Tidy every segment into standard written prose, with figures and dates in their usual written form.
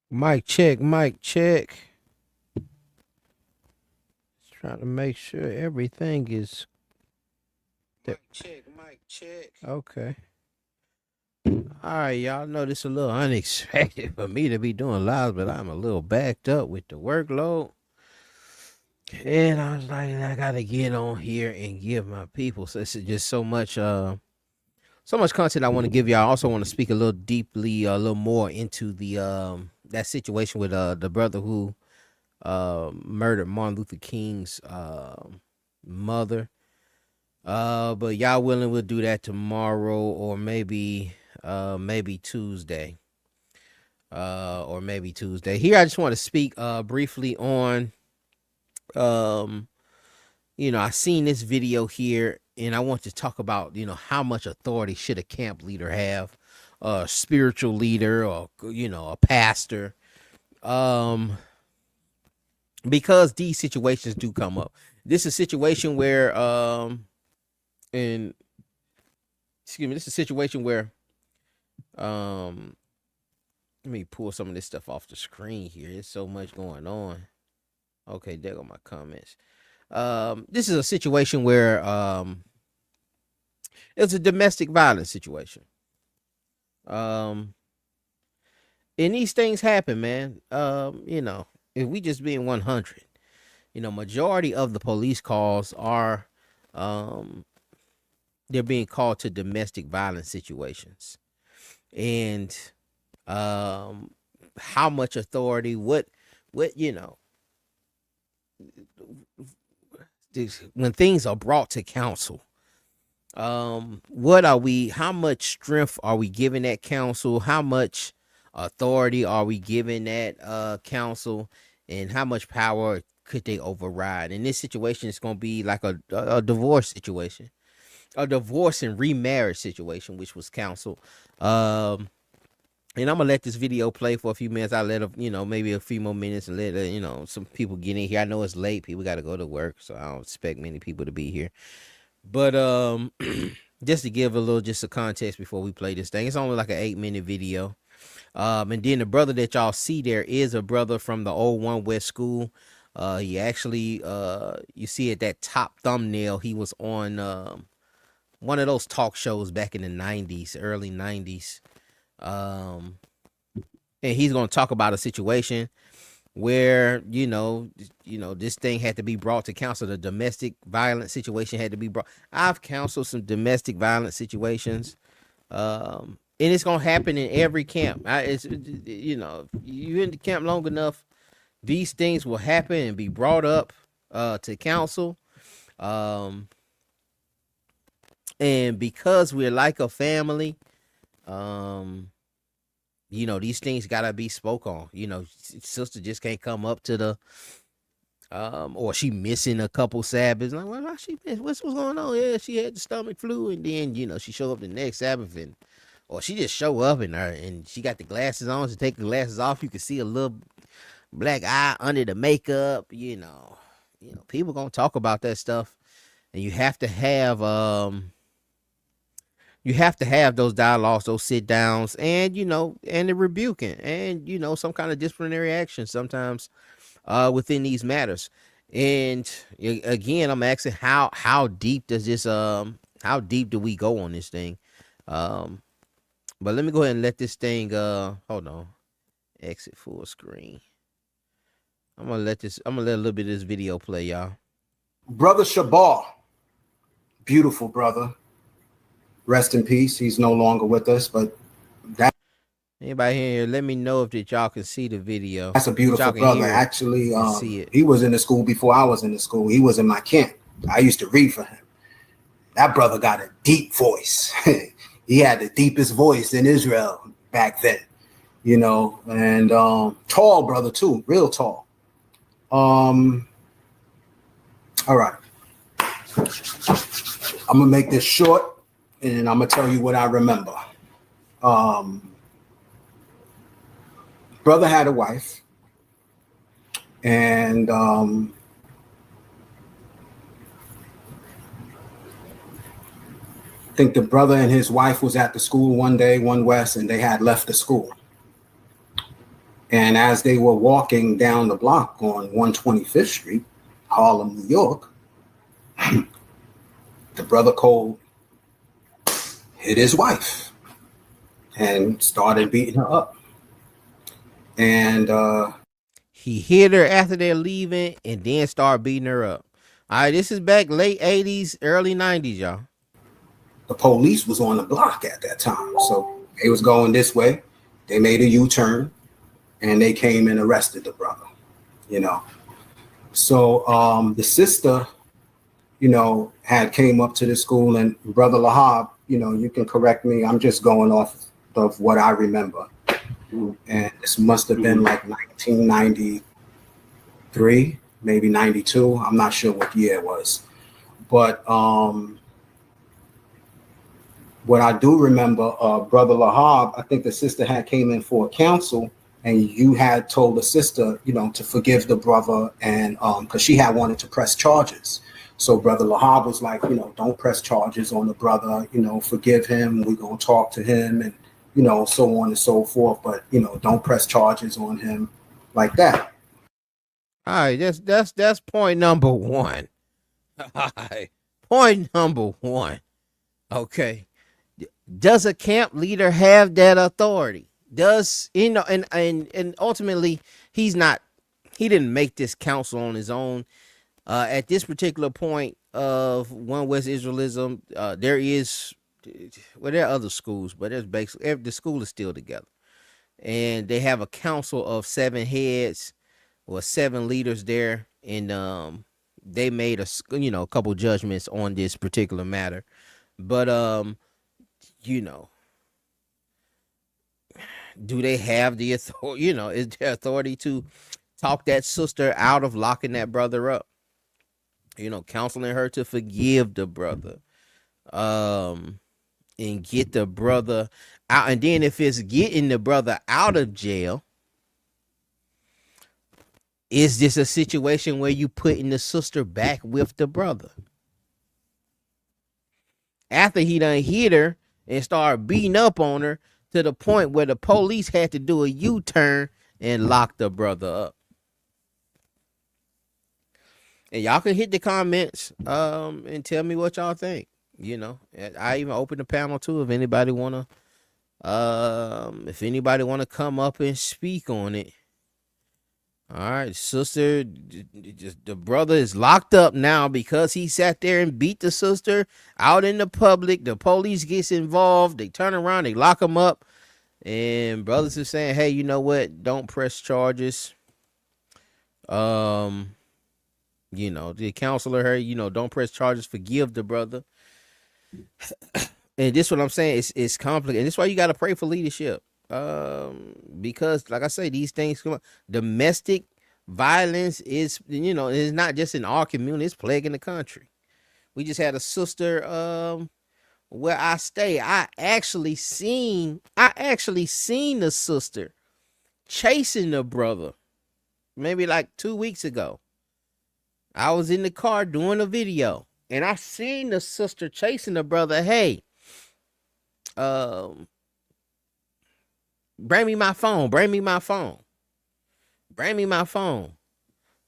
Mic check, mic check. Just trying to make sure everything is. Mic check, mic check. Okay. All right, y'all know this a little unexpected for me to be doing live, but I'm a little backed up with the workload. And I was like, I gotta get on here and give my people. So this is just so much content I want to give y'all. I also want to speak a little deeply, a little more into the that situation with the brother who murdered Martin Luther King's mother. But y'all willing, we'll do that tomorrow or maybe Tuesday. Or maybe Tuesday. Here I just want to speak briefly on I seen this video here and I want to talk about, how much authority should a camp leader have, a spiritual leader or a pastor. Um because these situations do come up. This is a situation where and excuse me, this is a situation where um let me pull some of this stuff off the screen here. There's so much going on. Okay, there go my comments. This is a situation where it's a domestic violence situation. Um, and these things happen, man. If we just being 100, majority of the police calls are um they're being called to domestic violence situations. And um how much authority, what when things are brought to council, what are we how much strength are we giving that council, how much authority are we giving that council, and how much power could they override? In this situation, it's going to be like a divorce situation, a divorce and remarriage situation, which was council. And I'm gonna let this video play for a few minutes. I'll let maybe a few more minutes and let some people get in here. I know it's late. People got to go to work, so I don't expect many people to be here. But just to give just a context before we play this thing, it's only like an 8-minute video. And then the brother that y'all see there is a brother from the old One West School. He actually, you see at that top thumbnail, he was on one of those talk shows back in the 90s, early 90s. And he's going to talk about a situation where this thing had to be brought to counsel. The domestic violence situation had to be brought. I've counseled some domestic violence situations, and it's gonna happen in every camp. You in the camp long enough, these things will happen and be brought up to counsel. And because we're like a family, these things gotta be spoke on. Sister just can't come up to the or she missing a couple Sabbaths. Like, well, why she miss? What's going on? Yeah, she had the stomach flu, and then she show up the next Sabbath, and or she just show up and she got the glasses on. She take the glasses off, you can see a little black eye under the makeup. People gonna talk about that stuff, and you have to have those dialogues, those sit downs, and and the rebuking, and some kind of disciplinary action sometimes within these matters. And again, I'm asking how deep does this how deep do we go on this thing? But let me go ahead and let this thing hold on, exit full screen. I'm gonna let a little bit of this video play, y'all. Brother Shabar, beautiful brother. Rest in peace. He's no longer with us, but that anybody here, let me know if that y'all can see the video. That's a beautiful brother. Actually, he was in the school before I was in the school. He was in my camp. I used to read for him. That brother got a deep voice. He had the deepest voice in Israel back then, and tall brother too, real tall. All right. I'm gonna make this short, and I'm gonna tell you what I remember. brother had a wife, and I think the brother and his wife was at the school one day, one West, and they had left the school. And as they were walking down the block on 125th Street, Harlem, New York, the brother Cole hit his wife and started beating her up. And he hit her after they're leaving and then started beating her up. All right, this is back late 80s, early 90s, y'all. The police was on the block at that time. So they was going this way. They made a U-turn and they came and arrested the brother, you know. So the sister, you know, had came up to the school, and Brother Lahab, you know, you can correct me. I'm just going off of what I remember. And this must have been like 1993, maybe 92. I'm not sure what year it was. But what I do remember, Brother Lahab, I think the sister had came in for a counsel, and you had told the sister, you know, to forgive the brother, and because she had wanted to press charges. So Brother Lahab was like, you know, don't press charges on the brother, you know, forgive him. We're going to talk to him, and, you know, so on and so forth. But, you know, don't press charges on him like that. All right, that's point number one. All right, point number one. Okay. Does a camp leader have that authority? Does, you know, and ultimately he didn't make this counsel on his own. At this particular point of One West Israelism, there are other schools, but there's basically the school is still together, and they have a council of 7 heads or 7 leaders there, and they made a couple judgments on this particular matter, but you know, do they have the authority? You know, is there authority to talk that sister out of locking that brother up? You know, counseling her to forgive the brother, and get the brother out. And then if it's getting the brother out of jail, is this a situation where you putting the sister back with the brother? After he done hit her and started beating up on her to the point where the police had to do a U-turn and lock the brother up. And y'all can hit the comments and tell me what y'all think. You know, I even open the panel too if anybody wanna come up and speak on it. All right, sister, the brother is locked up now because he sat there and beat the sister out in the public. The police gets involved. They turn around, they lock him up, and brothers are saying, "Hey, you know what? Don't press charges." You know, the counselor her, you know, don't press charges, forgive the brother. And this what I'm saying, it's complicated. And this is why you got to pray for leadership. Because like I say, these things come up. Domestic violence is, you know, it's not just in our community, it's plaguing the country. We just had a sister where I stay. I actually seen the sister chasing the brother maybe like 2 weeks ago. I was in the car doing a video, and I seen the sister chasing the brother. Hey, bring me my phone. Bring me my phone. Bring me my phone.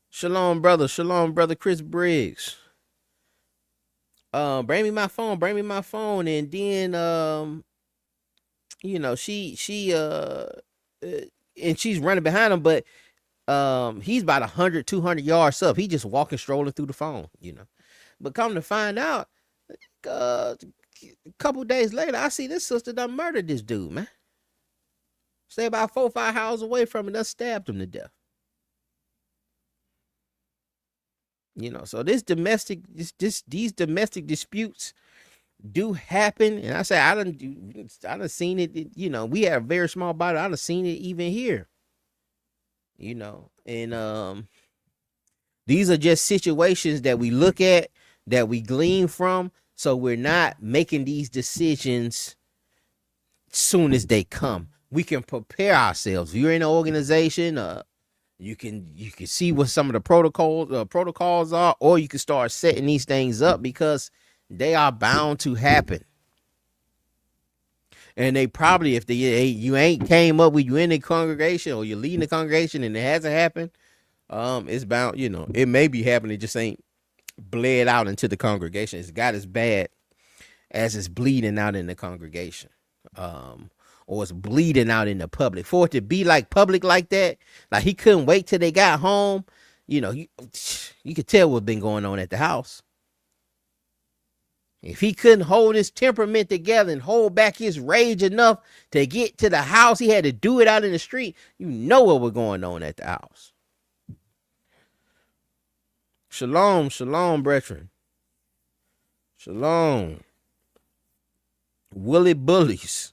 Shalom, brother. Shalom, brother Chris Briggs. Bring me my phone. Bring me my phone. And then, you know, she and she's running behind him, but he's about 100, 200 yards up. He just walking, strolling through the phone, you know. But come to find out, a couple days later, I see this sister done murdered this dude, man. Stay about 4 or 5 houses away from him, done stabbed him to death. You know, so these domestic disputes do happen, and I say I done seen it. You know, we had a very small body. I done seen it even here. You know, and these are just situations that we look at, that we glean from, so we're not making these decisions soon as they come. we can prepare ourselves. If you're in an organization, you can see what some of the protocols are, or you can start setting these things up because they are bound to happen. And they probably, if you ain't came up with, you in the congregation or you're leading the congregation and it hasn't happened, it's bound, it may be happening, it just ain't bled out into the congregation. It's got as bad as it's bleeding out in the congregation. Or it's bleeding out in the public. For it to be like public like that, like he couldn't wait till they got home, you could tell what's been going on at the house. If he couldn't hold his temperament together and hold back his rage enough to get to the house, he had to do it out in the street. You know what was going on at the house. Shalom, shalom, brethren. Shalom. Willie Bullies.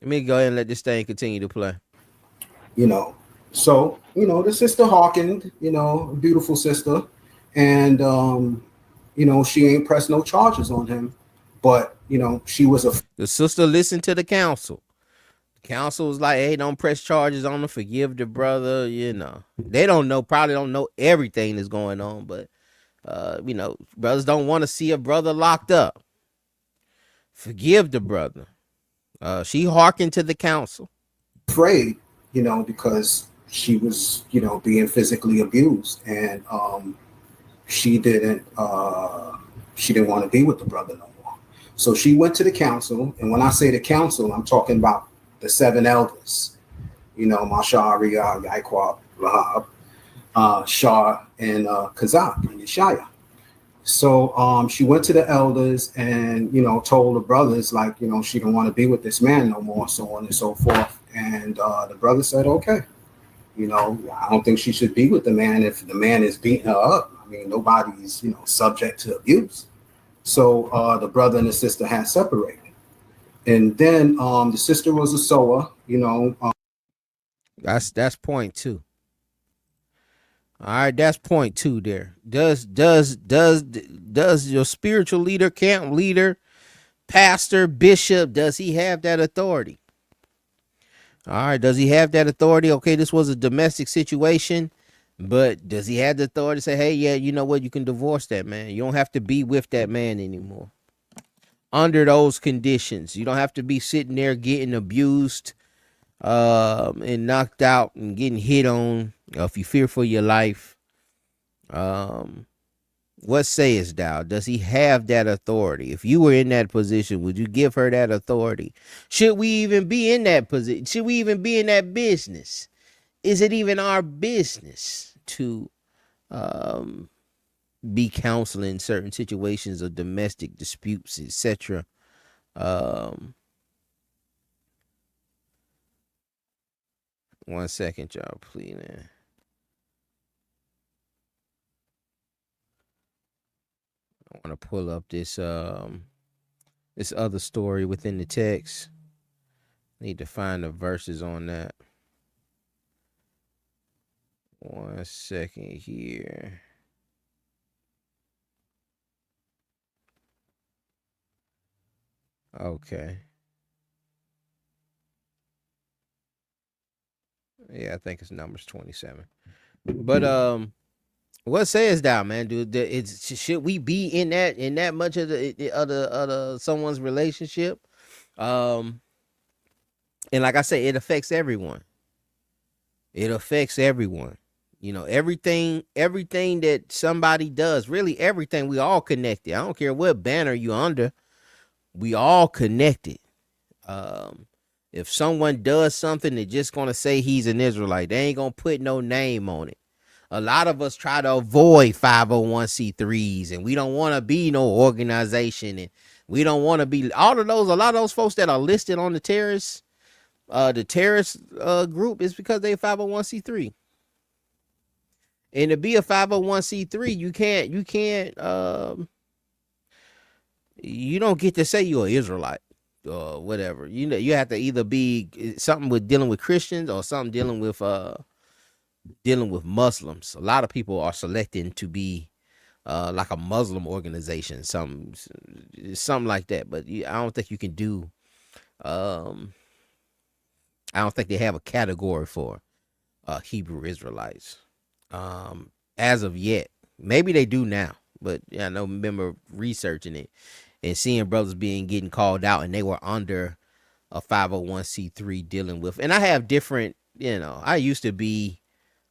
Let me go ahead and let this thing continue to play. So, the sister hearkened, beautiful sister. And, she ain't pressed no charges on him. But, she was the sister listened to the counsel. The counsel was like, hey, don't press charges on him. Forgive the brother. They probably don't know everything that's going on. But, brothers don't want to see a brother locked up. Forgive the brother. She hearkened to the counsel. Afraid, because she was, being physically abused, and she didn't want to be with the brother no more. So she went to the council, and when I say the council, I'm talking about the 7 elders. Mashah, Riyah, Yaquab, Rahab, Shah, and Kazak, and Yeshaya. So she went to the elders and, told the brothers, like, she don't want to be with this man no more, so on and so forth. And the brother said, okay, I don't think she should be with the man if the man is beating her up. I mean, nobody's, subject to abuse. So the brother and the sister had separated. And then the sister was a sower, That's point 2. All right, that's point 2 there. Does your spiritual leader, camp leader, pastor, bishop, does he have that authority? All right, does he have that authority? Okay, this was a domestic situation, but does he have the authority to say, hey, yeah, you know what, you can divorce that man. You don't have to be with that man anymore. Under those conditions, you don't have to be sitting there getting abused and knocked out and getting hit on. If you fear for your life, what sayest thou? Does he have that authority? If you were in that position, would you give her that authority? Should we even be in that position? Should we even be in that business? Is it even our business to be counseling certain situations of domestic disputes, etc.? One second, y'all, please, man. I want to pull up this this other story within the text. Need to find the verses on that. One second here. Okay. Yeah, I think it's Numbers 27. But what says thou, man? Dude, should we be in that much of the other someone's relationship? And like I said, it affects everyone. It affects everyone. Everything that somebody does, really everything, we all connected. I don't care what banner you under, we all connected. If someone does something, they're just gonna say he's an Israelite. They ain't gonna put no name on it. A lot of us try to avoid 501c3s, and we don't want to be no organization, and we don't want to be all of those. A lot of those folks that are listed on the terrorist group is because they 501c3. And to be a 501c3, you don't get to say you're an Israelite or whatever. You have to either be something with dealing with Christians or something dealing with Muslims. A lot of people are selecting to be like a Muslim organization, something like that. But I don't think you can do I don't think they have a category for Hebrew Israelites as of yet. Maybe they do now, but I know, remember researching it and seeing brothers getting called out, and they were under a 501c3 dealing with. And I have different, I used to be,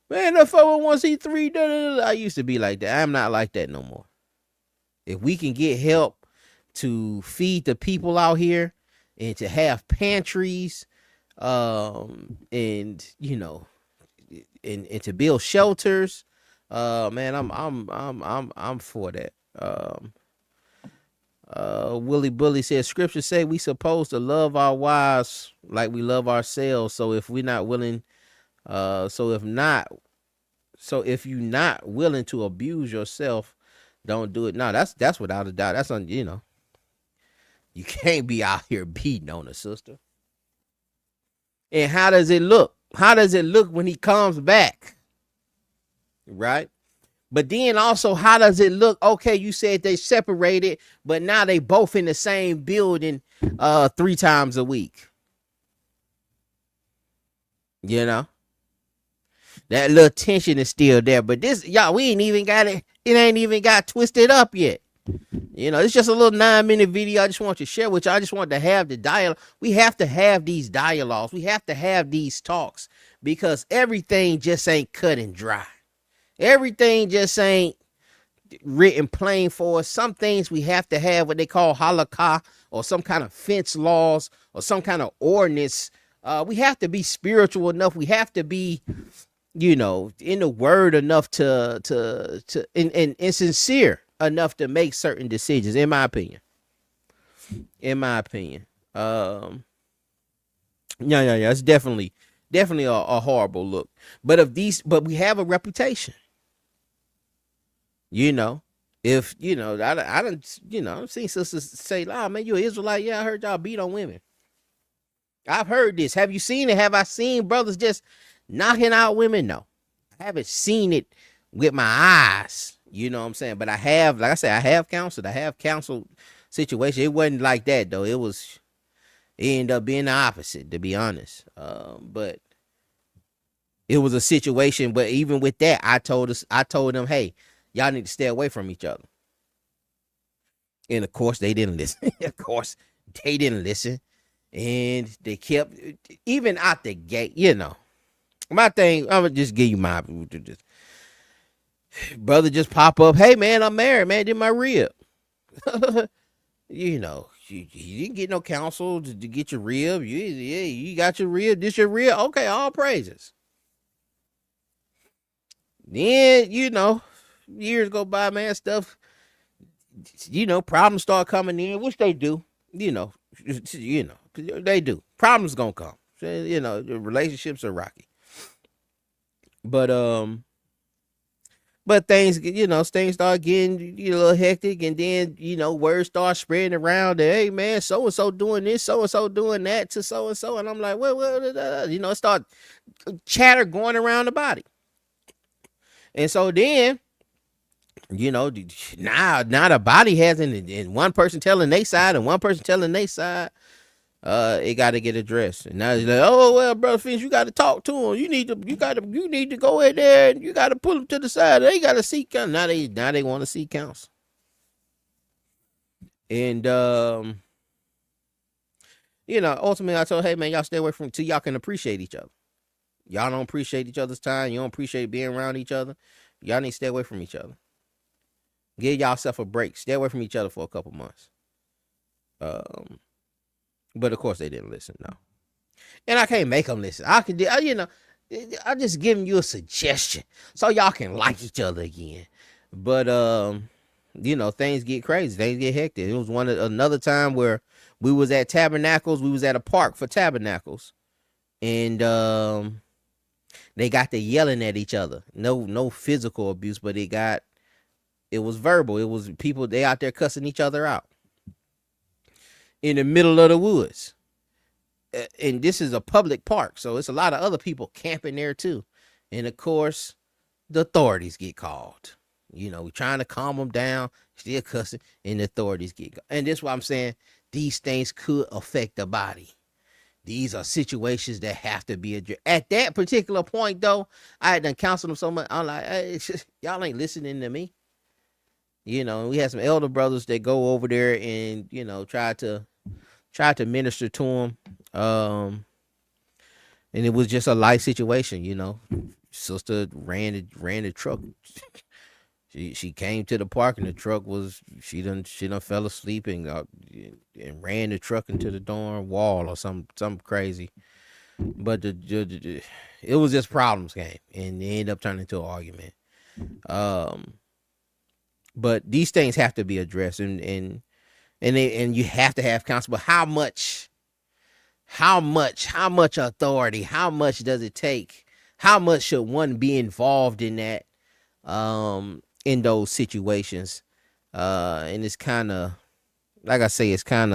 man, the 501c3, I used to be like that. I'm not like that no more. If we can get help to feed the people out here and to have pantries, and and to build shelters, man, I'm for that. Willie Bully says scripture say we supposed to love our wives like we love ourselves. So if we're not willing, so if you're not willing to abuse yourself, don't do it. No, that's without a doubt. That's you can't be out here beating on a sister. And how does it look? How does it look when he comes back? Right? But then also, how does it look? Okay, you said they separated, but now they both in the same building 3 times a week. That little tension is still there. But this, y'all, we ain't even got it. It ain't even got twisted up yet. It's just a little 9-minute video. I just want to share with you. I just want to have the dialogue. We have to have these dialogues. We have to have these talks, because everything just ain't cut and dry. Everything just ain't written plain for us. Some things we have to have what they call halakha, or some kind of fence laws, or some kind of ordinance. We have to be spiritual enough. We have to be, in the word enough to and sincere enough to make certain decisions, in my opinion. Yeah. It's definitely a horrible look. But we have a reputation. If I don't, I've seen sisters say, "Oh man, you an Israelite? Yeah, I heard y'all beat on women." I've heard this. Have you seen it? Have I seen brothers just knocking out women? No, I haven't seen it with my eyes. You know what I'm saying? But I have, like I said, I have counseled situation. It wasn't like that though. It ended up being the opposite, to be honest. But it was a situation. But even with that, I told them, hey, y'all need to stay away from each other. And of course, they didn't listen. And they kept, even out the gate, my thing, I'm gonna just give you my, brother just pop up, hey man, I'm married, man, did my rib. You didn't get no counsel to get your rib. You got your rib, this your rib, okay, all praises. Then, years go by, man, stuff, problems start coming in, which they do, they do. Problems gonna come. The relationships are rocky. But things start getting a little hectic, and then words start spreading around that, hey man, so and so doing this, so and so doing that to so and so, and I'm like, well, it start chatter going around the body, and so then now the body has and one person telling their side and one person telling their side. It got to get addressed. And now it's like, oh well, brother Finch, you got to talk to him. You need to go in there and you got to pull him to the side. They got to seek counsel. Now they want to seek counsel. And ultimately I told, hey man, y'all stay away from till y'all can appreciate each other. Y'all don't appreciate each other's time. You don't appreciate being around each other. Y'all need to stay away from each other. Give y'allself a break. Stay away from each other for a couple months. But of course they didn't listen, no. And I can't make them listen. I just giving you a suggestion so y'all can like each other again. But things get crazy. Things get hectic. It was another time where we was at Tabernacles. We was at a park for Tabernacles, and they got to yelling at each other. No physical abuse, but it was verbal. It was people, they out there cussing each other out in the middle of the woods. And this is a public park, so it's a lot of other people camping there too. And of course, the authorities get called. We're trying to calm them down, still cussing, and the authorities get called. And this is why I'm saying these things could affect the body. these are situations that have to be addressed. At that particular point, though, I had done counseled them so much. I'm like, hey, y'all ain't listening to me. We had some elder brothers that go over there and try to minister to them. And it was just a light situation. Sister ran the truck. She came to the park and the truck was she done fell asleep and ran the truck into the darn wall or something crazy. But it was just problems came and it ended up turning into an argument. But these things have to be addressed and you have to have counsel. But how much authority? How much does it take? How much should one be involved in that? In those situations, and it's kind of, like I say, it's a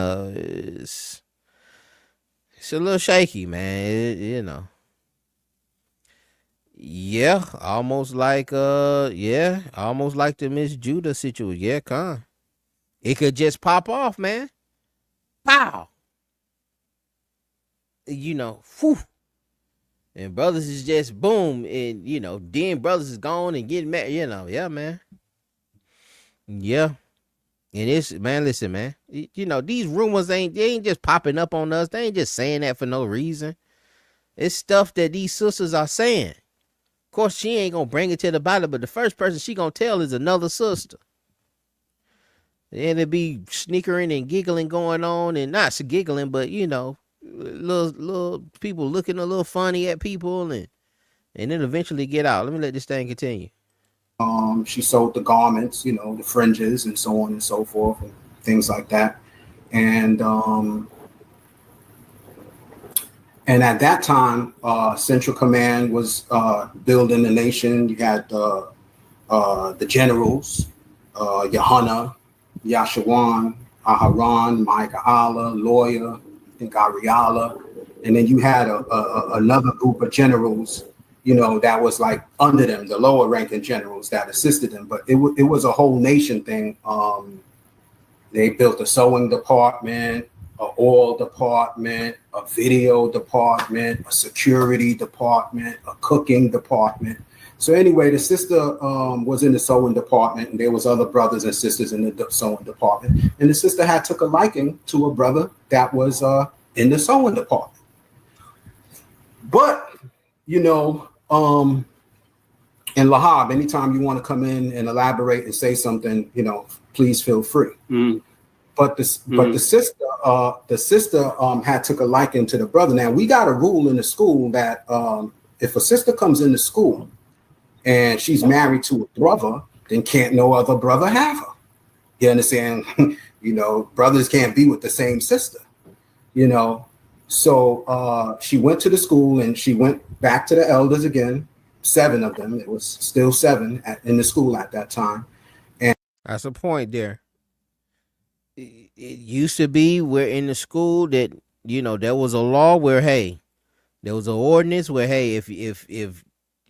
little shaky, man. Yeah, almost like the Miss Judah situation. Yeah, it could just pop off, man. Pow. Whew. And brothers is just boom, and then brothers is gone and getting married. Yeah, man. Yeah. And it's, man, listen, man. These rumors they ain't just popping up on us. They ain't just saying that for no reason. It's stuff that these sisters are saying. Of course, she ain't gonna bring it to the Bible, but the first person she gonna tell is another sister. And it be snickering and giggling going on, and not giggling, but little people looking a little funny at people, and then eventually get out. Let me let this thing continue. She sold the garments, the fringes and so on and so forth, and things like that. And at that time, Central Command was building the nation. You had the generals, Yohana, Yashawan, Aharon, Micah Allah, Lawyer, and Gariala. And then you had another group of generals, that was like under them, the lower ranking generals that assisted them. But it was a whole nation thing. They built a sewing department, an oil department, a video department, a security department, a cooking department. So anyway, the sister was in the sewing department, and there was other brothers and sisters in the sewing department. And the sister had took a liking to a brother that was in the sewing department. But, and Lahab, anytime you want to come in and elaborate and say something, please feel free. Mm. But the sister had took a liking to the brother. Now we got a rule in the school that if a sister comes into school and she's married to a brother, then can't no other brother have her. You understand? Brothers can't be with the same sister. So she went to the school and she went back to the elders again. 7 of them. It was still 7 in the school at that time. And that's a point there. It used to be where in the school that, there was a law where, hey, there was an ordinance where, hey, if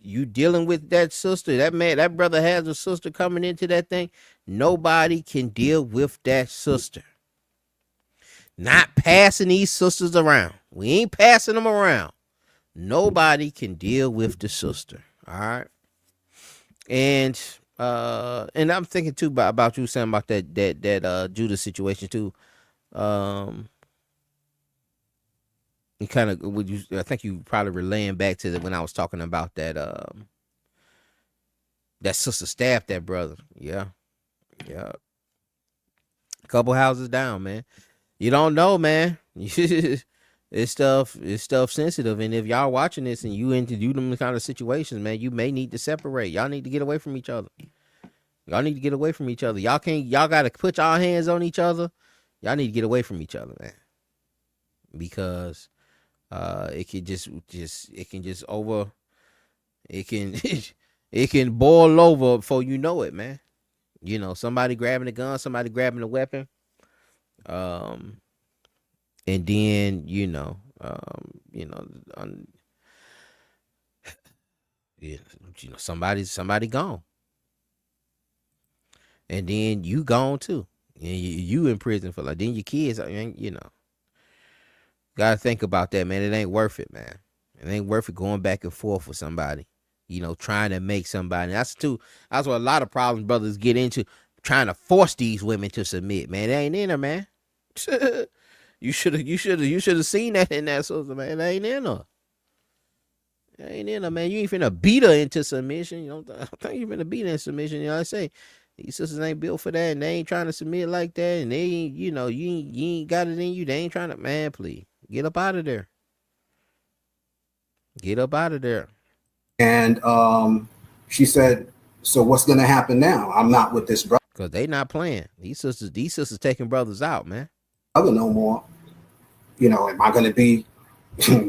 you dealing with that sister, that brother has a sister coming into that thing, nobody can deal with that sister. Not passing these sisters around. We ain't passing them around. Nobody can deal with the sister. All right. And I'm thinking too about you saying about that Judah situation too. You kind of I think you probably relaying back to when I was talking about that that sister stabbed that brother. Yeah. A couple houses down, man. You don't know, man. It's stuff sensitive, and if y'all watching this and you into them kind of situations, man, you may need to separate. Y'all need to get away from each other. Y'all gotta put y'all hands on each other. Y'all need to get away from each other, man, because it can boil over before you know it, man. Somebody grabbing a gun, somebody grabbing a weapon. And then somebody gone, and then you gone too, and you in prison for then your kids, Gotta think about that, man. It ain't worth it, man. It ain't worth it going back and forth with somebody. Trying to make somebody. That's what a lot of problems brothers get into, trying to force these women to submit, man. It ain't in her, man. you should have seen that in that sister, man. It ain't in her. It ain't in her, man. You ain't finna beat her into submission. I don't think you finna beat her in submission. I say these sisters ain't built for that, and they ain't trying to submit like that, and they ain't, you ain't got it in you. They ain't trying to, man, please. Get up out of there. Get up out of there. And she said, so what's going to happen now? I'm not with this brother. Because they not playing. These sisters taking brothers out, man. No more. Am I going to be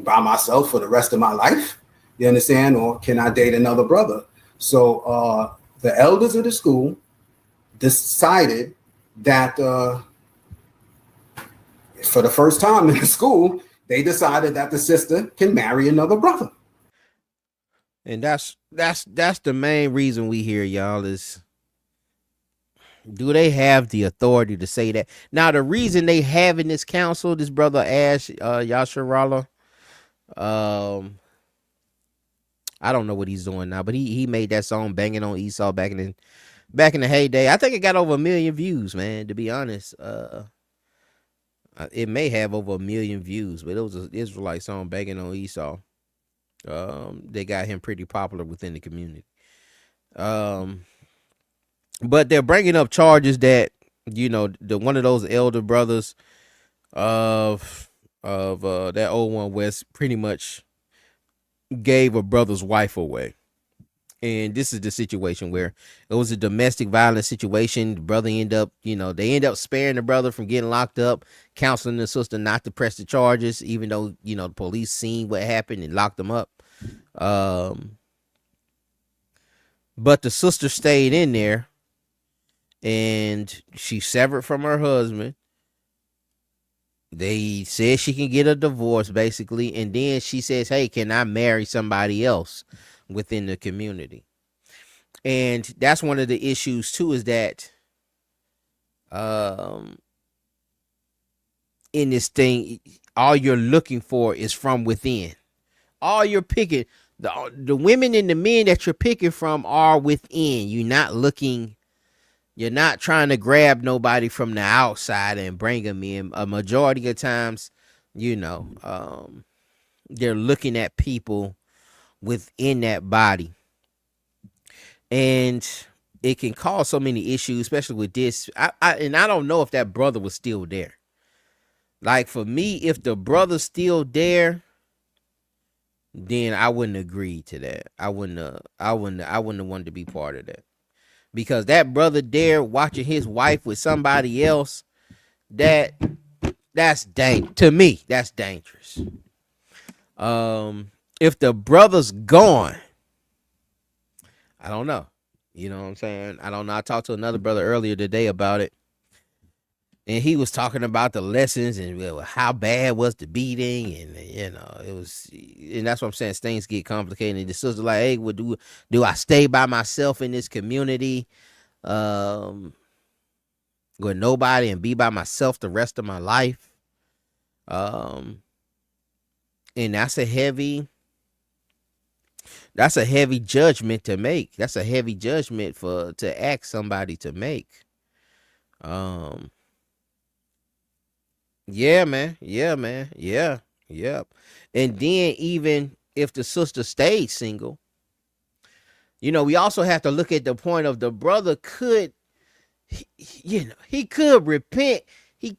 by myself for the rest of my life? You understand? Or can I date another brother? So the elders of the school decided that for the first time in the school, they decided that the sister can marry another brother. And that's the main reason we here, y'all, is do they have the authority to say that? Now, the reason they have in this council, this brother Ash Yasharallah, I don't know what he's doing now, but he made that song Banging on Esau back in the heyday. I think it got over 1 million views, man, to be honest. It may have over 1 million views, but it was an Israelite song, Banging on Esau. They got him pretty popular within the community. But they're bringing up charges that, one of those elder brothers of that old one West pretty much gave a brother's wife away. And this is the situation where it was a domestic violence situation. The brother they end up sparing the brother from getting locked up, counseling the sister not to press the charges, even though, the police seen what happened and locked them up. But the sister stayed in there and she severed from her husband. They said she can get a divorce, basically. And then she says, hey, can I marry somebody else within the community? And that's one of the issues too, is that in this thing, all you're looking for is from within. All you're picking, the women and the men that you're picking from are within. You're not trying to grab nobody from the outside and bring them in. A majority of times, they're looking at people within that body. And it can cause so many issues, especially with this. I don't know if that brother was still there. Like, for me, if the brother's still there, then I wouldn't agree to that. I wouldn't have wanted to be part of that. Because that brother there watching his wife with somebody else, that's to me, that's dangerous. If the brother's gone, I don't know. You know what I'm saying? I don't know. I talked to another brother earlier today about it. And he was talking about the lessons and how bad was the beating, and it was, and that's what I'm saying. Things get complicated. And the sister like, hey, what do I stay by myself in this community, with nobody, and be by myself the rest of my life? And that's a heavy judgment to make. That's a heavy judgment to ask somebody to make. Yeah, man. Yep. And then even if the sister stayed single, we also have to look at the point of the brother could repent.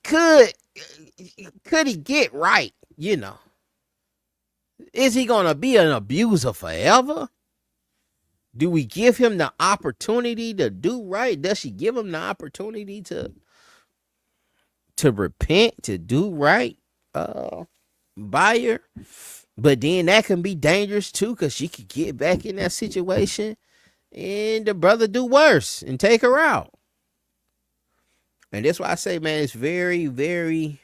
Could he get right? Is he going to be an abuser forever? Do we give him the opportunity to do right? Does she give him the opportunity to repent, to do right by her? But then that can be dangerous too, because she could get back in that situation and the brother do worse and take her out. And that's why I say, man, it's very, very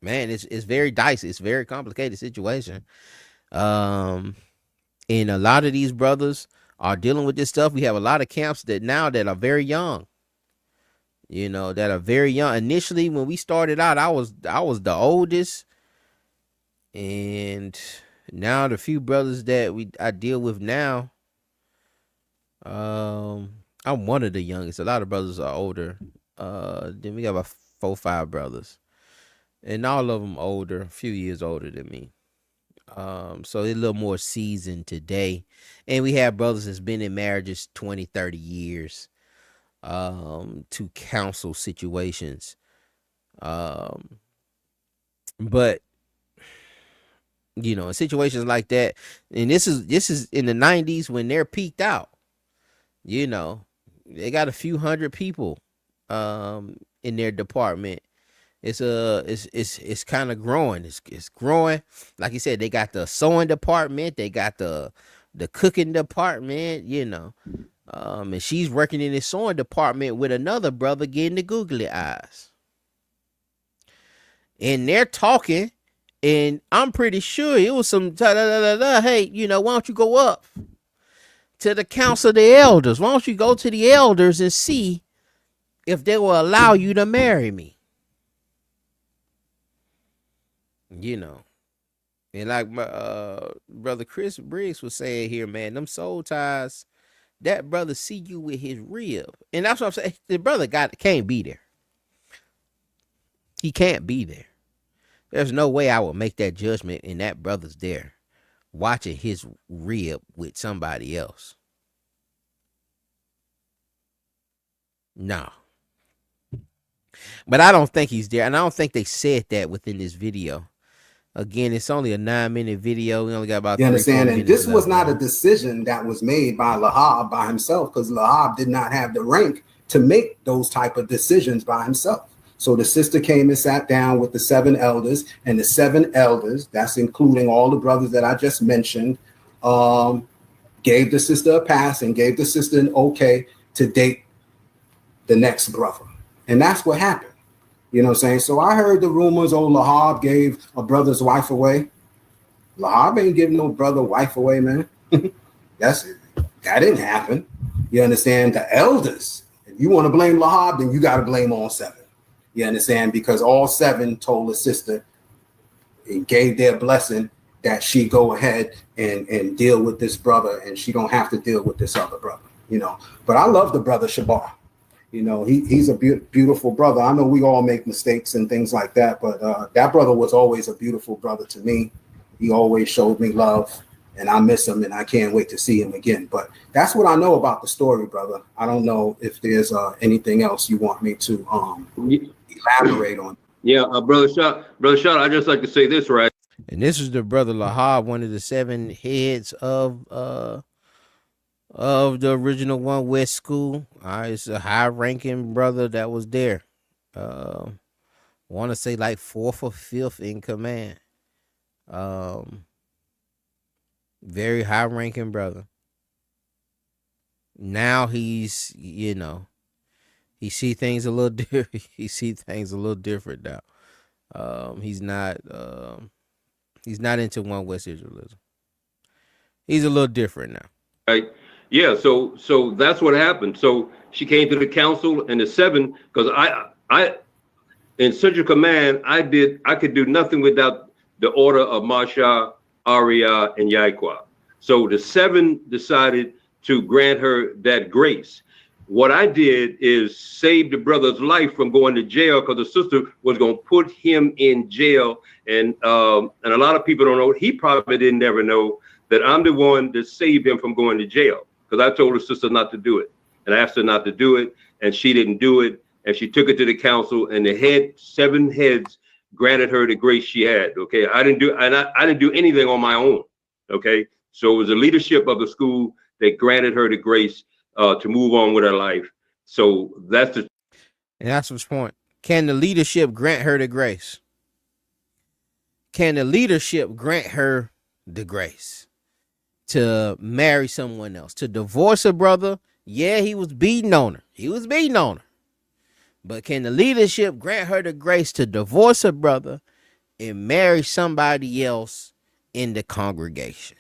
it's very dicey. It's a very complicated situation. And a lot of these brothers are dealing with this stuff. We have a lot of camps that are very young. that are very young. Initially, when we started out, I was the oldest, and now the few brothers that I deal with now, I'm one of the youngest. A lot of brothers are older. Then we got about 4 or 5 brothers, and all of them older, a few years older than me. So they're a little more seasoned today, and we have brothers that's been in marriages 20, 30 years, to counsel situations. But in situations like that, and this is in the 90s when they're peaked out. They got a few hundred people in their department. It's kind of growing. It's growing. Like you said, they got the sewing department, they got the cooking department, and she's working in the sewing department with another brother getting the googly eyes. And they're talking, and I'm pretty sure it was some hey, why don't you go up to the council of the elders? Why don't you go to the elders and see if they will allow you to marry me? And like my brother Chris Briggs was saying here, man, them soul ties, that brother see you with his rib. And that's what I'm saying. The brother can't be there. He can't be there. There's no way I would make that judgment and that brother's there watching his rib with somebody else. No. But I don't think he's there. And I don't think they said that within this video. Again, it's only a 9-minute video. We only got about 3-4 minutes. You understand? And this was not a decision that was made by Lahab by himself, because Lahab did not have the rank to make those type of decisions by himself. So the sister came and sat down with the 7 elders, and the 7 elders, that's including all the brothers that I just mentioned, gave the sister a pass and gave the sister an okay to date the next brother. And that's what happened. You know what I'm saying? So I heard the rumors, Lahab gave a brother's wife away. Lahab ain't giving no brother wife away, man. That didn't happen. You understand? The elders, if you want to blame Lahab, then you got to blame all 7. You understand? Because all 7 told the sister and gave their blessing that she go ahead and deal with this brother, and she don't have to deal with this other brother, But I love the brother Shabar. He's a beautiful brother. I know we all make mistakes and things like that, but that brother was always a beautiful brother to me. He always showed me love, and I miss him, and I can't wait to see him again. But that's what I know about the story, brother. I don't know if there's anything else you want me to elaborate on. Yeah, brother Shot, I'd just like to say this, right? And this is the brother Lahab, one of the 7 heads of the original One West School. It's a high-ranking brother that was there. Want to say like 4th or 5th in command. Very high-ranking brother. Now he's, he see things a little different. He see things a little different now. He's not into One West Israelism. He's a little different now. Right. Yeah, so that's what happened. So she came to the council and the 7, because I in Central Command, I could do nothing without the order of Masha, Aria, and Yaikwa. So the 7 decided to grant her that grace. What I did is save the brother's life from going to jail, because the sister was going to put him in jail. And a lot of people don't know, he probably didn't ever know that I'm the one that saved him from going to jail. Because I told her sister not to do it, and I asked her not to do it, and she didn't do it, and she took it to the council, and the 7 heads granted her the grace she had. Okay, I didn't do anything on my own. Okay, so it was the leadership of the school that granted her the grace to move on with her life. So that's the point. Can the leadership grant her the grace? Can the leadership grant her the grace to marry someone else, to divorce a brother? Yeah, he was beating on her. But can the leadership grant her the grace to divorce a brother and marry somebody else in the congregation?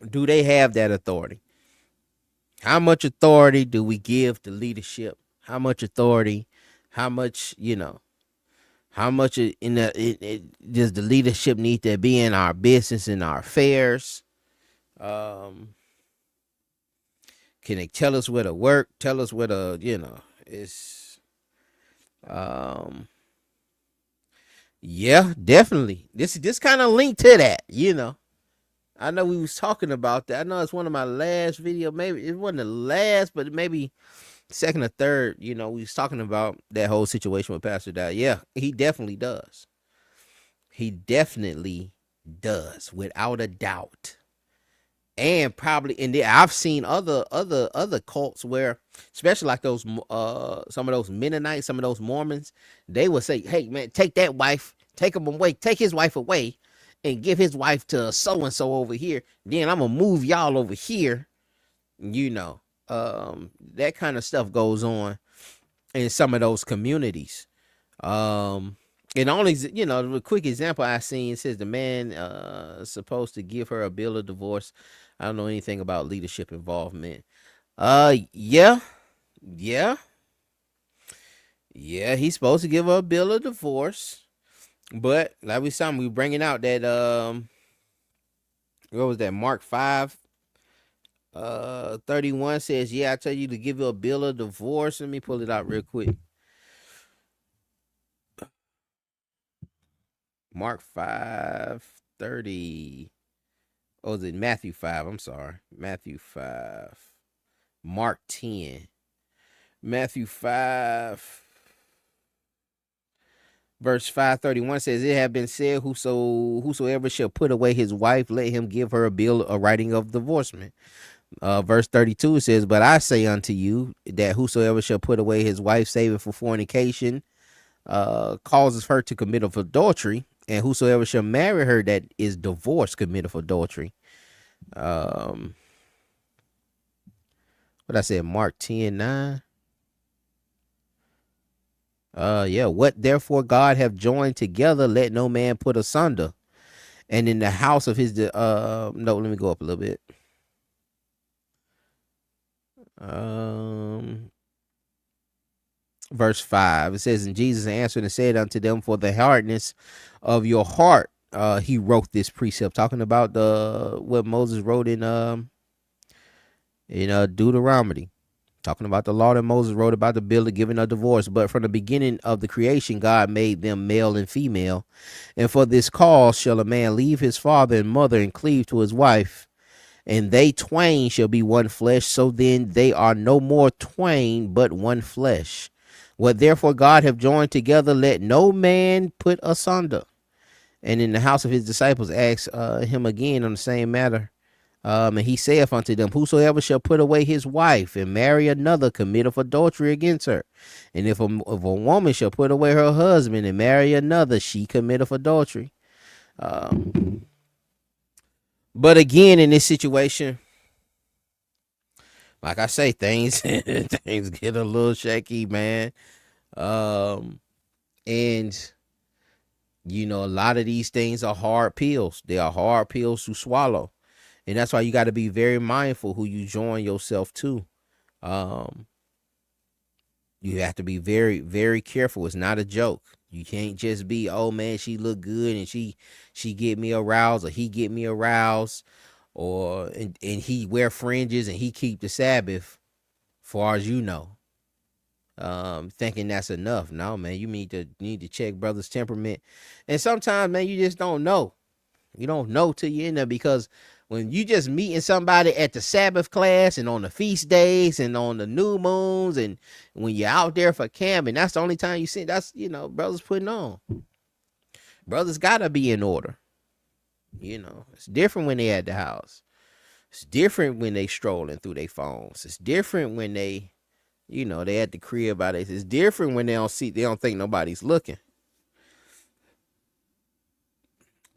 Do they have that authority? How much authority do we give to leadership? How much authority? How much, how much does the leadership need to be in our business and our affairs? Can they tell us where to work? Tell us where to, it's, yeah, definitely. This kind of linked to that, I know we was talking about that. I know it's one of my last video. Maybe it wasn't the last, but maybe second or third. We was talking about that whole situation with Pastor Dow. Yeah, he definitely does. He definitely does, without a doubt. And probably, and I've seen other cults where, especially like those some of those Mennonites, some of those Mormons, they would say, "Hey man, take that wife, take him away, take his wife away, and give his wife to so and so over here. Then I'm gonna move y'all over here." That kind of stuff goes on in some of those communities. And only, the quick example I seen says the man supposed to give her a bill of divorce. I don't know anything about leadership involvement. Yeah, he's supposed to give her a bill of divorce. But like we saw, we bringing out that what was that? Mark 5:31 says, "Yeah, I tell you to give you a bill of divorce." Let me pull it out real quick. Mark 5:30. Oh, is it Matthew 5? I'm sorry. Matthew 5. Mark 10. Matthew 5. Verse 5:31 says, "It have been said, whosoever shall put away his wife, let him give her a writing of divorcement." Verse 32 says, "But I say unto you that whosoever shall put away his wife, save it for fornication, causes her to commit adultery, and whosoever shall marry her that is divorced committeth adultery." What I said, Mark 10:9. Yeah. "What therefore God have joined together, let no man put asunder. And in the house of his no, let me go up a little bit. Verse 5, it says, "And Jesus answered and said unto them, for the hardness of your heart, he wrote this precept," talking about what Moses wrote in Deuteronomy, talking about the law that Moses wrote about the bill of giving a divorce. "But from the beginning of the creation, God made them male and female. And for this cause shall a man leave his father and mother and cleave to his wife, and they twain shall be one flesh. So then they are no more twain, but one flesh. What therefore God have joined together, let no man put asunder." And in the house of his disciples asked him again on the same matter. And he saith unto them, "Whosoever shall put away his wife and marry another committeth adultery against her. And if a woman shall put away her husband and marry another, she committeth adultery." But again, in this situation, like I say, things get a little shaky, man. And a lot of these things are hard pills. They are hard pills to swallow. And that's why you got to be very mindful who you join yourself to. You have to be very, very careful. It's not a joke. You can't just be, "Oh man, she look good and she get me aroused, or he get me aroused, and he wear fringes and he keep the Sabbath, far as you know." Thinking that's enough. No, man, you need to check brother's temperament. And sometimes, man, you just don't know. You don't know till you're in there, because when you just meeting somebody at the Sabbath class and on the feast days and on the new moons, and when you're out there for camp, and that's the only time you see, that's, brothers putting on. Brothers gotta be in order. It's different when they at the house. It's different when they strolling through their phones. It's different when they, they at the crib by this. It's different when they don't think nobody's looking.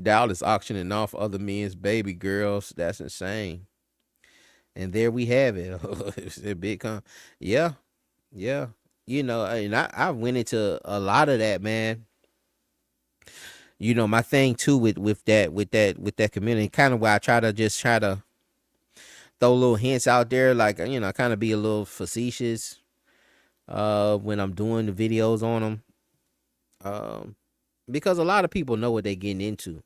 Dallas auctioning off other men's baby girls. That's insane. And there we have it. It's a big yeah. And I went into a lot of that, man. My thing too with that community, kind of where I try to throw little hints out there, like, kind of be a little facetious when I'm doing the videos on them. Because a lot of people know what they're getting into.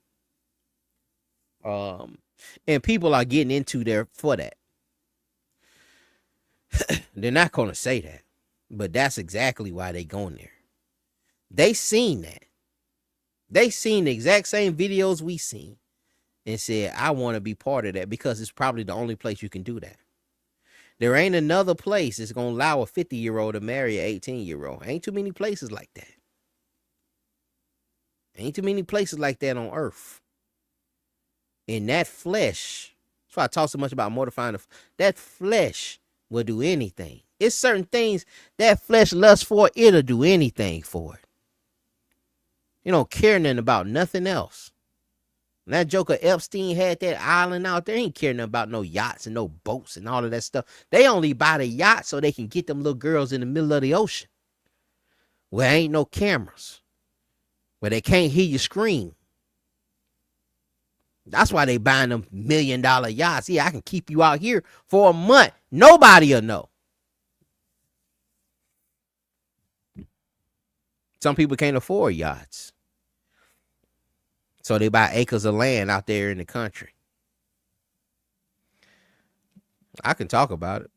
And people are getting into there for that. They're not going to say that, but that's exactly why they going there. They seen that. They seen the exact same videos we seen and said, I want to be part of that, because it's probably the only place you can do that. There ain't another place that's going to allow a 50-year-old to marry an 18-year-old. Ain't too many places like that. Ain't too many places like that on earth. And that flesh, that's why I talk so much about mortifying that flesh will do anything. It's certain things that flesh lusts for, it'll do anything for it. You don't care nothing about nothing else. When that joker Epstein had that island out there, he ain't care nothing about no yachts and no boats and all of that stuff. They only buy the yacht so they can get them little girls in the middle of the ocean where ain't no cameras, where they can't hear you scream. That's why they buying them $1 million yachts. Yeah, I can keep you out here for a month. Nobody'll know. Some people can't afford yachts, so they buy acres of land out there in the country. I can talk about it,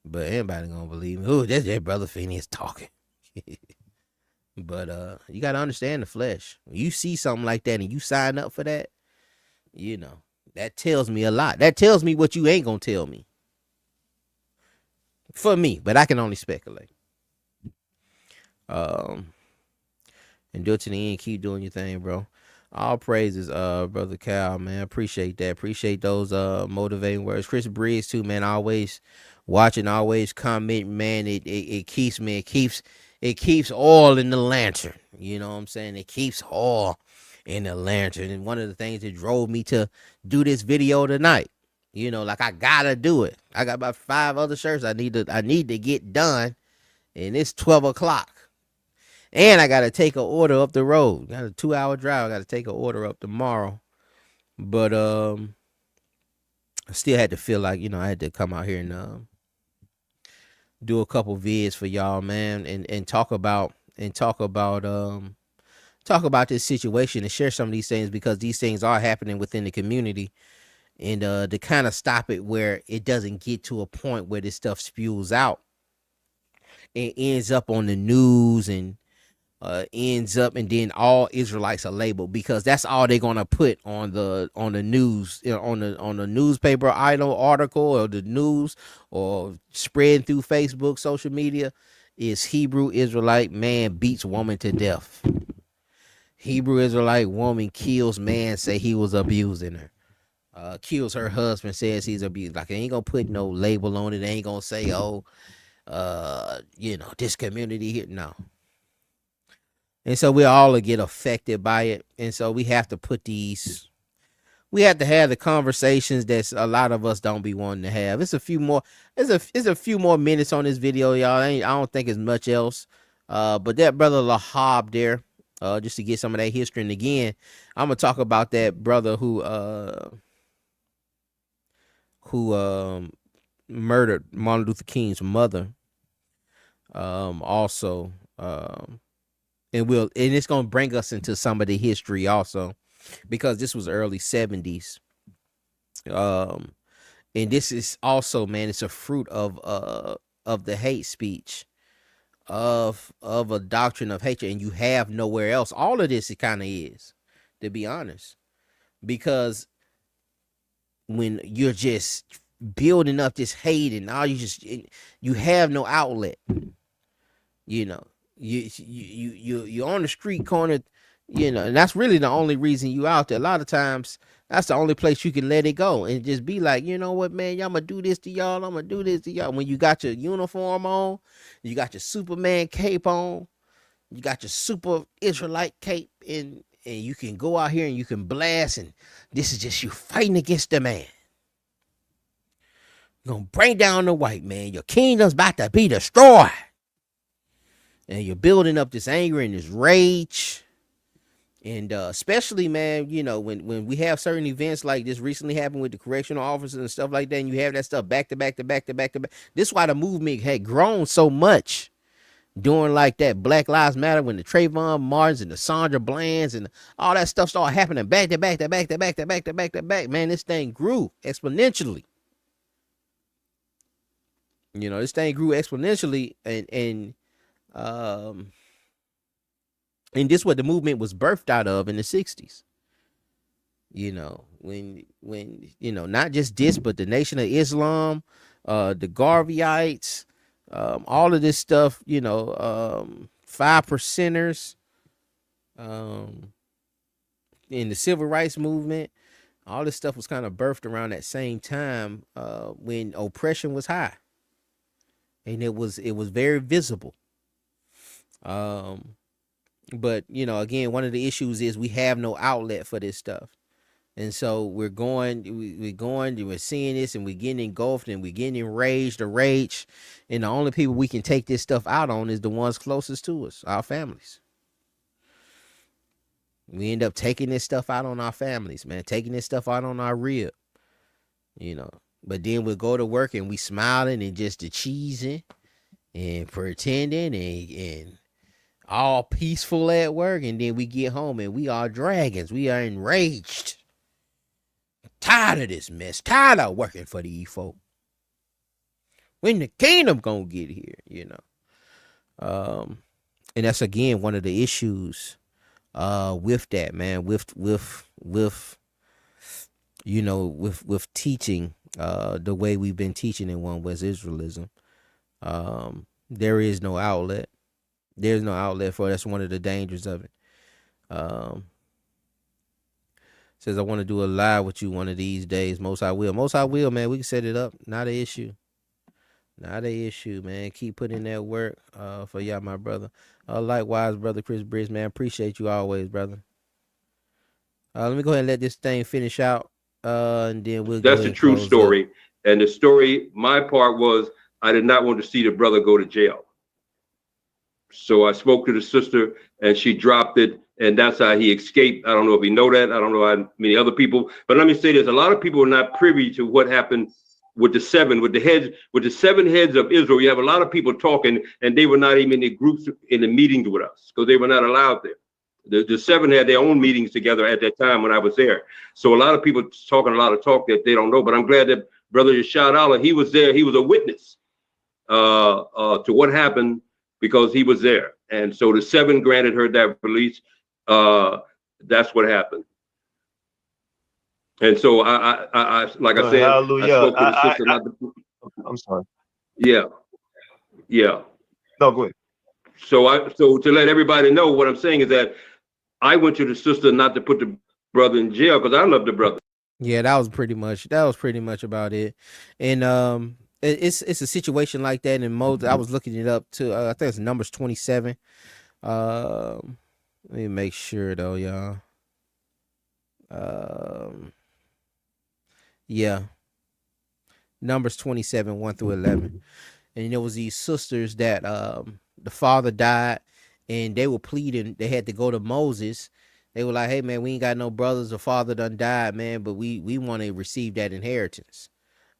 but anybody gonna believe me? Ooh, that's that brother Phineas talking. But you gotta understand the flesh. When you see something like that and you sign up for that, that tells me a lot. That tells me what you ain't gonna tell me. For me, but I can only speculate. And do it to the end. Keep doing your thing, bro. All praises, brother Cal, man. Appreciate that. Appreciate those motivating words. Chris Briggs too, man. Always watching, always commenting, man. It keeps me. It keeps oil in the lantern. You know what I'm saying? It keeps oil in the lantern. And one of the things that drove me to do this video tonight, like I gotta do it. I got about 5 other shirts I need to get done, and it's 12 o'clock. And I got to take an order up the road. Got a 2-hour drive. I got to take an order up tomorrow. But I still had to feel like, I had to come out here and do a couple vids for y'all, man, and talk about this situation and share some of these things, because these things are happening within the community, and to kind of stop it where it doesn't get to a point where this stuff spews out and ends up on the news and ends up, and then all Israelites are labeled, because that's all they're gonna put on the news, on the newspaper idol article or the news, or spread through Facebook, social media, is Hebrew Israelite man beats woman to death. Hebrew Israelite woman kills man, say he was abusing her. Kills her husband, says he's abused. Like, they ain't gonna put no label on it. They ain't gonna say, this community here. No. And so we all get affected by it. And so we have to have the conversations that a lot of us don't be wanting to have. It's a few more minutes on this video, y'all. I don't think it's much else. But that brother Lahab there, just to get some of that history. And again, I'm gonna talk about that brother who murdered Martin Luther King's mother. Also, and it's gonna bring us into some of the history also, because this was early 70s. And this is also, man, it's a fruit of the hate speech, of a doctrine of hatred, and you have nowhere else. All of this, it kind of is, to be honest, because when you're just building up this hate and all, you have no outlet. You're on the street corner, and that's really the only reason you out there. A lot of times that's the only place you can let it go and just be like, you know what, man, y'all, I'm gonna do this to y'all. I'm gonna do this to y'all. When you got your uniform on, you got your Superman cape on, you got your super Israelite cape, and you can go out here and you can blast, and this is just you fighting against the man. You're gonna bring down the white man. Your kingdom's about to be destroyed. And you're building up this anger and this rage. And especially, man, you know, when we have certain events like this recently happened with the correctional officers and stuff like that, and you have that stuff back to back to back to back to back. This is why the movement had grown so much during like that Black Lives Matter, when the Trayvon Martins and the Sandra Blands and all that stuff started happening back to back to back to back to back to back to back. Man, this thing grew exponentially. You know, this thing grew exponentially, and this is what the movement was birthed out of in the 60s. You know, when you know, not just this, but the Nation of Islam, the Garveyites, all of this stuff, you know, 5%ers, in the civil rights movement, all this stuff was kind of birthed around that same time, when oppression was high, and it was very visible. But you know, again, one of the issues is we have no outlet for this stuff. And so we're seeing this, and we're getting engulfed, and we're getting enraged or rage. And the only people we can take this stuff out on is the ones closest to us, our families. We end up taking this stuff out on our families, man, taking this stuff out on our rib, you know. But then we'll go to work and we smiling and just the cheesing and pretending and all peaceful at work. And then we get home and we are dragons. We are enraged. Tired of this mess. Tired of working for the E-folk. When the kingdom gonna get here, you know. And that's again one of the issues with that, man, with you know, with teaching the way we've been teaching in One West Israelism. There is no outlet. There's no outlet for it. That's one of the dangers of it. Says I want to do a live with you one of these days. Most I will, man. We can set it up. Not an issue. Not an issue, man. Keep putting in that work for y'all, my brother. Likewise, brother Chris Bridge, man. Appreciate you always, brother. Let me go ahead and let this thing finish out, and then we'll. That's a true story. And the story, my part was, I did not want to see the brother go to jail. So I spoke to the sister, and she dropped it, and that's how he escaped. I don't know if you know that. I don't know how many other people. But let me say this: a lot of people are not privy to what happened with the seven heads of Israel. You have a lot of people talking, and they were not even in the groups in the meetings with us because they were not allowed there. The seven had their own meetings together at that time when I was there. So a lot of people talking a lot of talk that they don't know. But I'm glad that Brother Yashad Allah, he was there. He was a witness to what happened because he was there. And so the seven granted her that release. That's what happened. And so I like I said, hallelujah. I spoke to the sister. I'm sorry. Yeah. No, go ahead. So to let everybody know, what I'm saying is that I went to the sister not to put the brother in jail because I love the brother. Yeah, that was pretty much about it. And it's a situation like that in Moses. I was looking it up too. I think it's Numbers 27. Let me make sure though, y'all. Yeah. Numbers 27, 1 through 11. And there was these sisters that the father died, and they were pleading. They had to go to Moses. They were like, hey man, we ain't got no brothers. The father done died, man, but we want to receive that inheritance.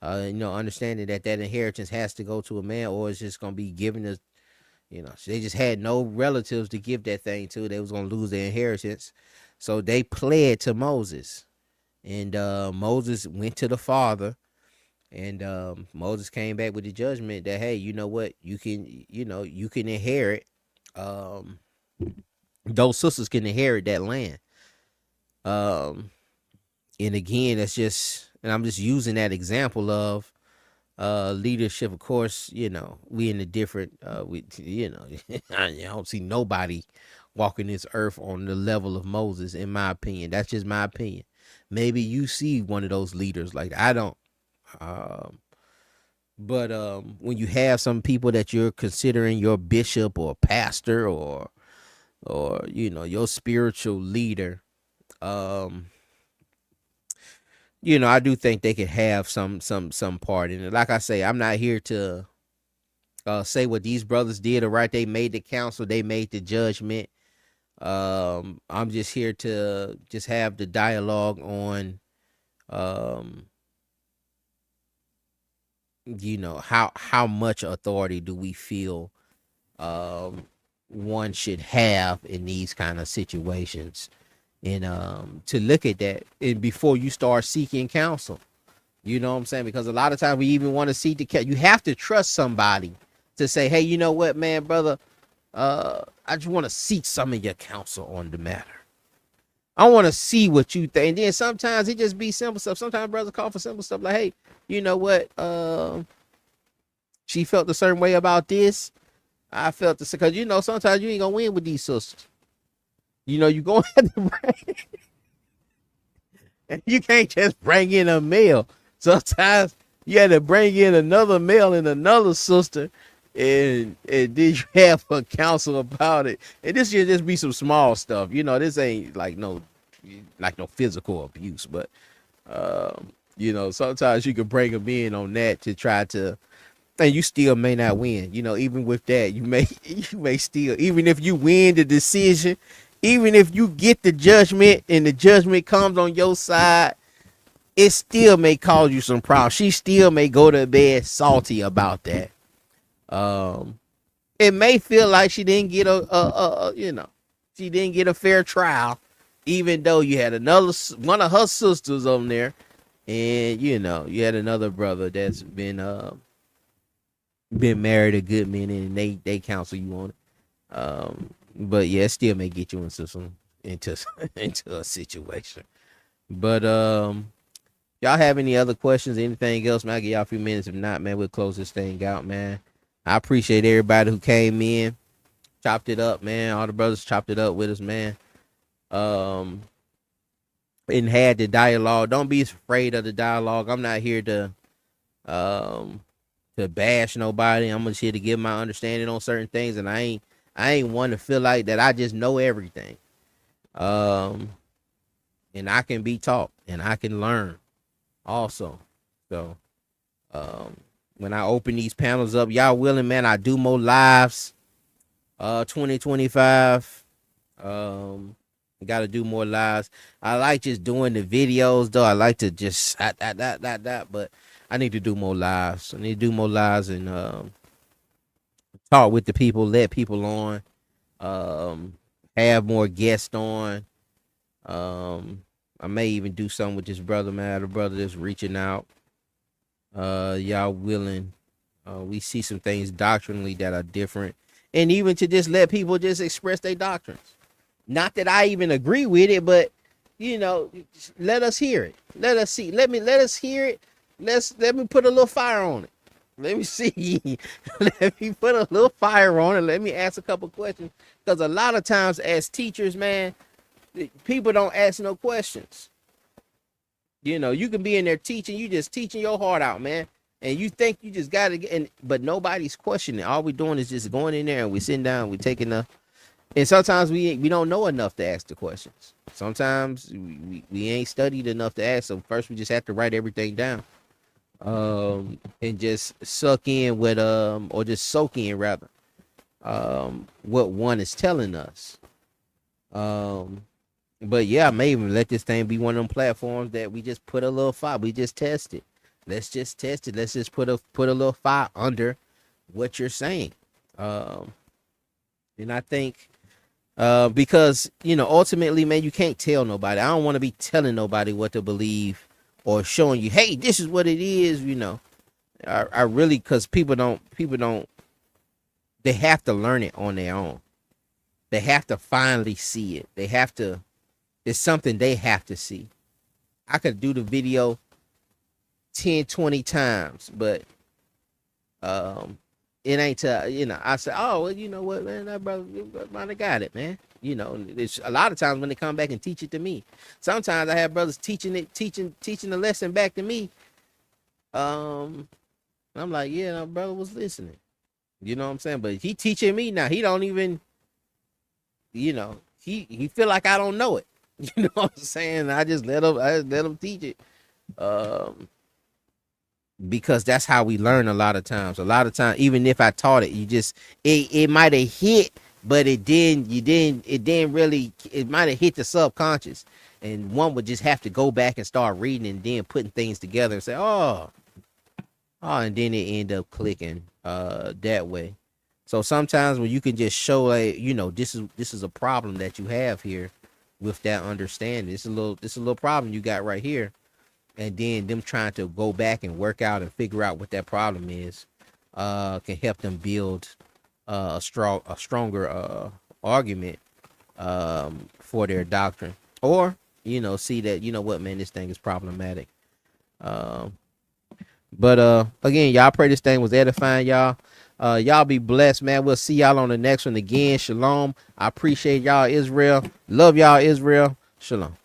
You know, understanding that inheritance has to go to a man, or it's just gonna be given us. You know, so they just had no relatives to give that thing to. They was gonna lose their inheritance, so they pled to Moses, and Moses went to the father, and Moses came back with the judgment that, hey, you know what, you can inherit. Those sisters can inherit that land. And again, that's just, and I'm just using that example of leadership. Of course, you know, we in a different, I don't see nobody walking this earth on the level of Moses, in my opinion. That's just my opinion. Maybe you see one of those leaders, like I don't. But when you have some people that you're considering your bishop or pastor or you know, your spiritual leader, you know, I do think they could have some part in it. Like I say, I'm not here to say what these brothers did or right. They made the counsel, they made the judgment. I'm just here to just have the dialogue on, you know, how much authority do we feel one should have in these kind of situations, and to look at that and before you start seeking counsel. You know what I'm saying? Because a lot of times we even want to seek the you have to trust somebody to say, hey, you know what, man, brother, I just want to seek some of your counsel on the matter. I want to see what you think. And then sometimes it just be simple stuff. Sometimes brothers call for simple stuff like, hey, you know what? She felt a certain way about this. I felt this because, you know, sometimes you ain't gonna win with these sisters. You know, you gonna have to bring, and you can't just bring in a male. Sometimes you had to bring in another male and another sister, and then you have a counsel about it. And this should just be some small stuff. You know, this ain't like no physical abuse, but you know, sometimes you can bring them in on that to try to, and you still may not win. You know, even with that, you may still, even if you win the decision, even if you get the judgment and the judgment comes on your side, it still may cause you some problems. She still may go to bed salty about that. It may feel like she didn't get she didn't get a fair trial, even though you had one of her sisters on there, and you know, you had another brother that's been married a good minute, and they counsel you on it. But yeah, it still may get you into a situation. But y'all have any other questions, anything else, man? I'll give y'all a few minutes. If not, man, we'll close this thing out, man. I appreciate everybody who came in, chopped it up, man. All the brothers chopped it up with us, man. And had the dialogue. Don't be afraid of the dialogue. I'm not here to bash nobody. I'm just here to give my understanding on certain things, and I ain't one to feel like that I just know everything. And I can be taught and I can learn also. So when I open these panels up, y'all willing, man, I do more lives 2025. Gotta do more lives. I like just doing the videos though. I like to just that, but I need to do more lives. I need to do more lives and talk with the people, let people on, have more guests on. I may even do something with this brother, man. The brother that's reaching out. Y'all willing? We see some things doctrinally that are different, and even to just let people just express their doctrines. Not that I even agree with it, but you know, let us hear it. Let us see. Let us hear it. Let me put a little fire on it. Let me see. Let me put a little fire on it. Let me ask a couple questions. Because a lot of times as teachers, man, people don't ask no questions. You know, you can be in there teaching, you just teaching your heart out, man. And you think you just got to but nobody's questioning. All we're doing is just going in there and we're sitting down, we're taking and sometimes we don't know enough to ask the questions. Sometimes we ain't studied enough to ask. So first we just have to write everything down. And just suck in with or just soak in rather what one is telling us. But yeah, I may even let this thing be one of them platforms that we just put a little fire. We just test it. Let's just test it. Let's just put a little fire under what you're saying. And I think because you know, ultimately, man, you can't tell nobody. I don't want to be telling nobody what to believe or showing you, hey, this is what it is. You know, I really, because people don't. They have to learn it on their own. They have to finally see it. They have to. It's something they have to see. I could do the video 10, 20 times, but it ain't to, you know, I say, oh, well, you know what, man, that brother got it, man. You know, it's a lot of times when they come back and teach it to me. Sometimes I have brothers teaching the lesson back to me. I'm like, yeah, no, brother was listening. You know what I'm saying? But he teaching me now. He don't even, you know, he feel like I don't know it. You know what I'm saying? I just let him teach it. Because that's how we learn a lot of times. A lot of times, even if I taught it, it might have hit, but it didn't really, it might have hit the subconscious, and one would just have to go back and start reading and then putting things together and say, oh, and then it end up clicking that way. So sometimes when you can just show, like, this is a problem that you have here with that understanding. It's a little problem you got right here, and then them trying to go back and work out and figure out what that problem is can help them build a stronger argument for their doctrine, or see that, what, man, this thing is problematic. But again, y'all, pray this thing was edifying, y'all. Y'all be blessed, man. We'll see y'all on the next one again. Shalom. I appreciate y'all, Israel. Love y'all, Israel. Shalom.